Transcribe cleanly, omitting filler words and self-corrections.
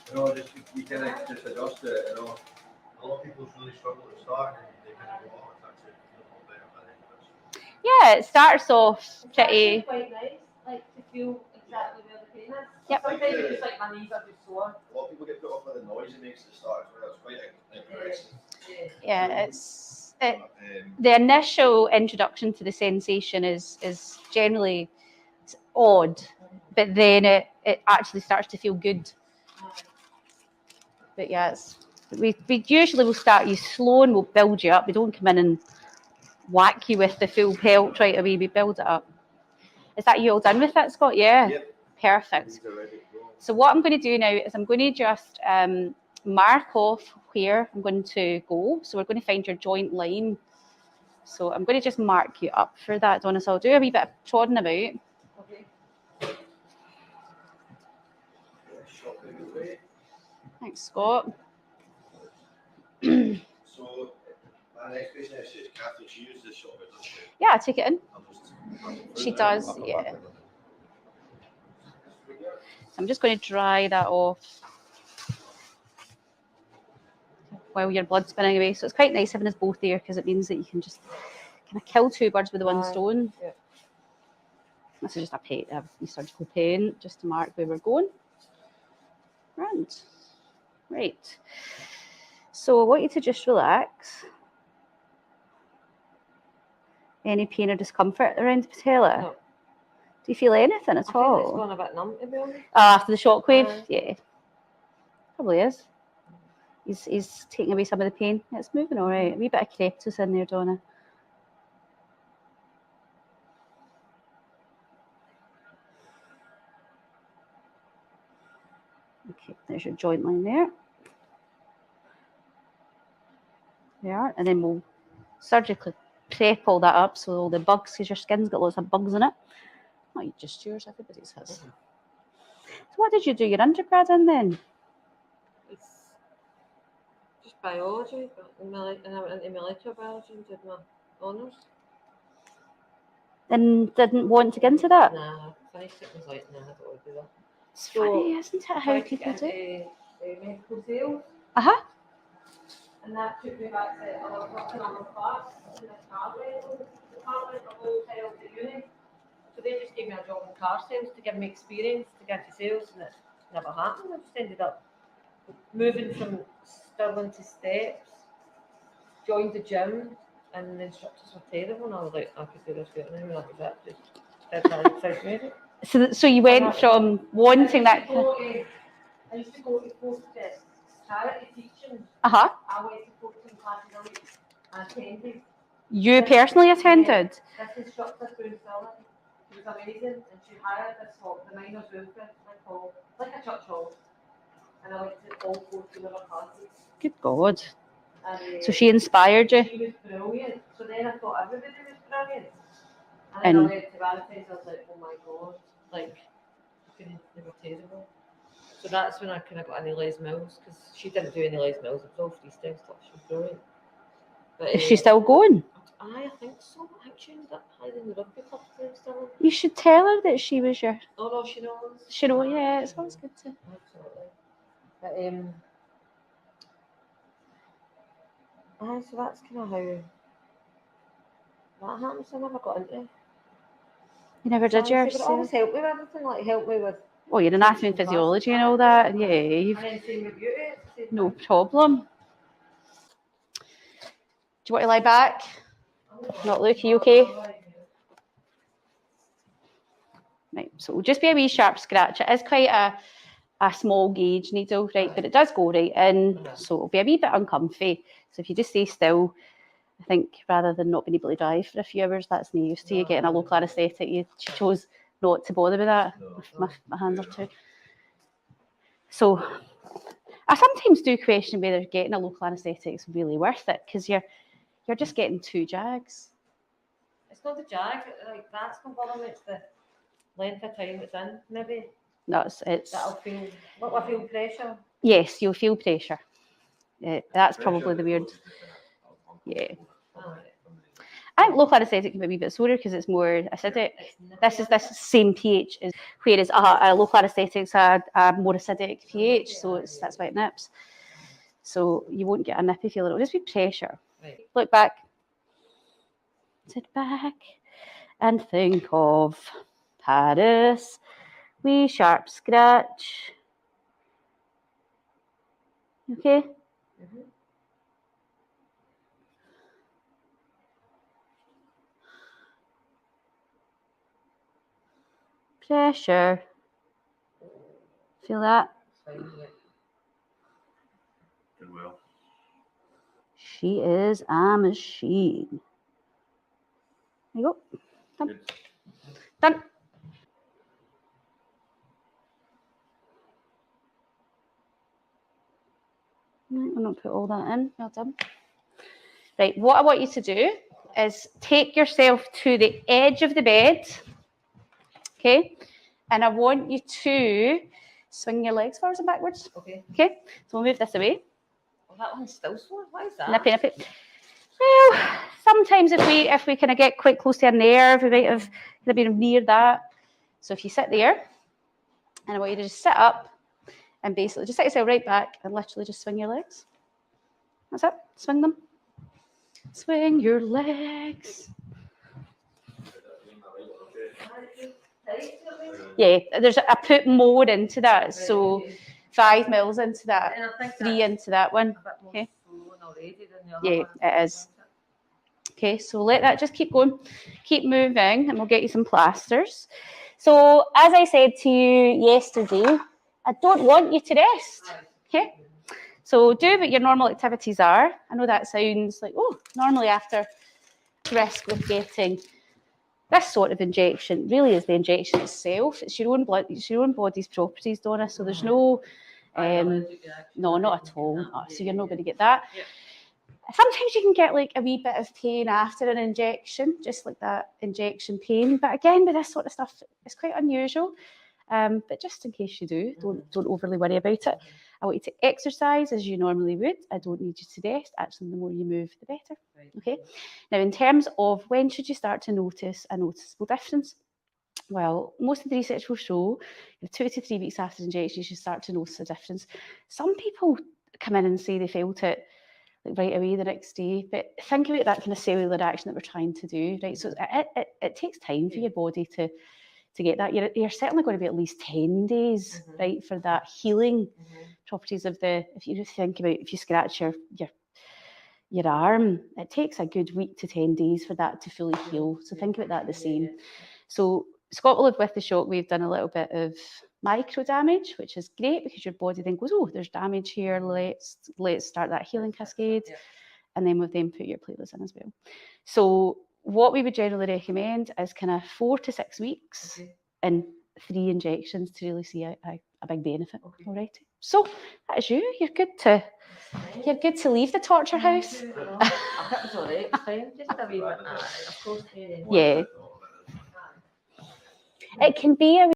You know, just you can just adjust it. You know, a lot of people really struggle to start, and they kind of go, oh, it's actually a little better by the end of it. Yeah, it starts off pretty. Quite nice, like to feel exactly where the pain is. Yep. Sometimes it's just like my knees are just sore. A lot of people get put off by the noise it makes at the start. So that's quite aggressive. Yeah, the initial introduction to the sensation is generally odd, but then it actually starts to feel good. But yeah, we usually will start you slow and we'll build you up. We don't come in and whack you with the full pelt right away. We build it up. Is that you all done with it, Scott? Yeah. Yep. Perfect. So what I'm going to do now is I'm going to just mark off where I'm going to go. So we're going to find your joint line. So I'm going to just mark you up for that, Donna. So I'll do a wee bit of prodding about. Okay. Thanks, Scott. So my next question is, Kathy, she uses this shockwave, doesn't she? Yeah, take it in. She does, yeah. So I'm just going to dry that off while your blood's spinning away. So it's quite nice having us both there because it means that you can just kind of kill two birds with one stone. Yeah. This is just a surgical pen just to mark where we're going. Right. So I want you to just relax. Any pain or discomfort around the patella? No. Do you feel anything at all? I think it's gone a bit numb, to be honest. After the shockwave? Yeah. Probably is. He's taking away some of the pain. It's moving all right. A wee bit of crepitus in there, Donna. Okay, there's your joint line there. There, and then we'll surgically prep all that up so all the bugs, because your skin's got lots of bugs in it. Not just yours, everybody's has. So what did you do your undergrad in then? It's just biology, but and I went into molecular biology and did my honours. And didn't want to get into that? Nah, finished it and was like, nah, I don't want to do that. It's funny, isn't it, how people do? Medical sales. Uh-huh. And that took me back to, I was working on a class in the car rental department the whole time I was at uni. So they just gave me a job in car sales to give me experience to get into sales, and it never happened. I just ended up moving from Stirling to Steps, joined the gym, and the instructors were terrible, and I was like, I could do this good now, and that was it. Just did that South Mary. So you went from wanting that... I used to go to charity teaching. Uh-huh. I went to 14 classes a week and attended. You personally attended? This instructor through Stirling, she was amazing, and she hired this hall, the miners' welfare hall, like a church hall, and I went to all 14 of her classes. Good God. And, so she inspired you? She was brilliant. So then I thought everybody was brilliant. And then I went to Valentine's, I was like, oh my God, like, they were terrible. So that's when I kind of got into Les Mills, because she didn't do any Les Mills, it was all freestyle stuff. She was brilliant. But, is she still going? I think so. I think she ended up hiring the rugby club to still. You should tell her that she was your... Oh no, she knows. She knows, yeah, it's always good to... Absolutely. But, so that's kind of how that happens. I never got into it. You never did yours? But it always helped me with everything, like helped me with... Oh, your anatomy and physiology and all that, yeah. And then same with beauty. No problem. Do you want to lie back? Not Luke, are you okay? Right, so it'll just be a wee sharp scratch. It is quite a small gauge needle, right, but it does go right in, so it'll be a wee bit uncomfy. So if you just stay still, I think rather than not being able to drive for a few hours, that's no use to you getting a local anaesthetic. You chose not to bother with that. My hands are too. So I sometimes do question whether getting a local anaesthetic is really worth it, because you're just getting 2 jags. It's not the jag, like that's not bothering me, it's the length of time it's in, maybe. That'll feel, what will I feel pressure? Yes, you'll feel pressure. That's probably the weird. Yeah. I think local anaesthetic can be a wee bit sorer because it's more acidic. This is this same pH, whereas a local anaesthetic's a more acidic pH, so that's why it nips. So you won't get a nippy feeling, it'll just be pressure. Right. Look back. Sit back and think of Paris. Wee sharp scratch. Okay? Mhm. Pressure. Feel that? Fine, yeah. Did well. She is a machine. There you go. Done. Good. Done. Right, I'm not put all that in. Well done. Right, what I want you to do is take yourself to the edge of the bed. Okay? And I want you to swing your legs forwards and backwards. Okay. Okay? So we'll move this away. Well, that one's still sore. Why is that? Nippy, nippy. Well, sometimes if we kind of get quite close to a nerve, we might have kind of been near that. So if you sit there, and I want you to just sit up and basically just set yourself right back and literally just swing your legs. That's it. Swing them. Swing your legs. Yeah, I put more into that, so 5 mils into that, And I think 3 into that one. a bit more Okay. swollen already than the other Yeah, one. it is. Okay, so let that just keep going, keep moving, and we'll get you some plasters. So as I said to you yesterday, I don't want you to rest. Okay, so do what your normal activities are. I know that sounds like, oh, normally after risk with getting this sort of injection really is the injection itself. It's your own blood, it's your own body's properties, Donna. So there's no, no, not at all. No, so you're not going to get that. Yeah. Sometimes you can get like a wee bit of pain after an injection, just like that injection pain. But again, with this sort of stuff, it's quite unusual. But just in case you do, don't overly worry about it. I want you to exercise as you normally would. I don't need you to rest. Actually, the more you move, the better. Okay. Now, in terms of when should you start to notice a noticeable difference? Well, most of the research will show 2 to 3 weeks after injection, you should start to notice a difference. Some people come in and say they felt it like right away the next day, but think about that kind of cellular action that we're trying to do, right? So it takes time for your body to get that. You're certainly going to be at least 10 days, right, for that healing properties of the, if you just think about, if you scratch your arm, it takes a good week to 10 days for that to fully heal. So think about that the same. So Scott will have, with the Shockwave, done a little bit of micro damage, which is great because your body then goes, oh, there's damage here, let's start that healing cascade. And then we've then put your platelets in as well. So what we would generally recommend is kind of 4 to 6 weeks and 3 injections to really see a big benefit. All right. So that is you. You're good to leave the torture house. That was all right. It's fine. Just a wee bit. Of course. Yeah. It can be a